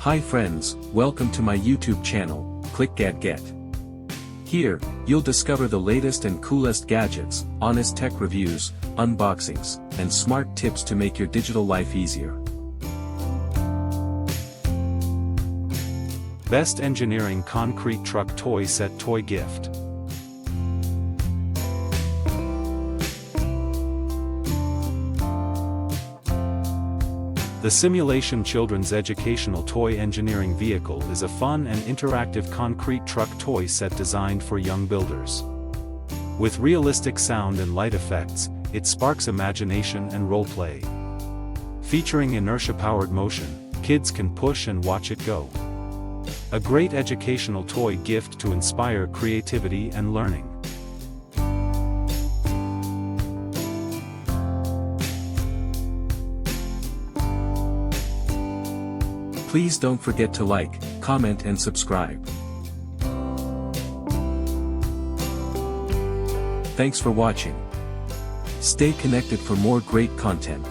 Hi friends, welcome to my YouTube channel, clickgatget. Here, you'll discover the latest and coolest gadgets, honest tech reviews, unboxings, and smart tips to make your digital life easier. Best Engineering Concrete Truck Toy Set Toy Gift. The Simulation Children's Educational Toy Engineering Vehicle is a fun and interactive concrete truck toy set designed for young builders. With realistic sound and light effects, it sparks imagination and roleplay. Featuring inertia-powered motion, kids can push and watch it go. A great educational toy gift to inspire creativity and learning. Please don't forget to like, comment and subscribe. Thanks for watching. Stay connected for more great content.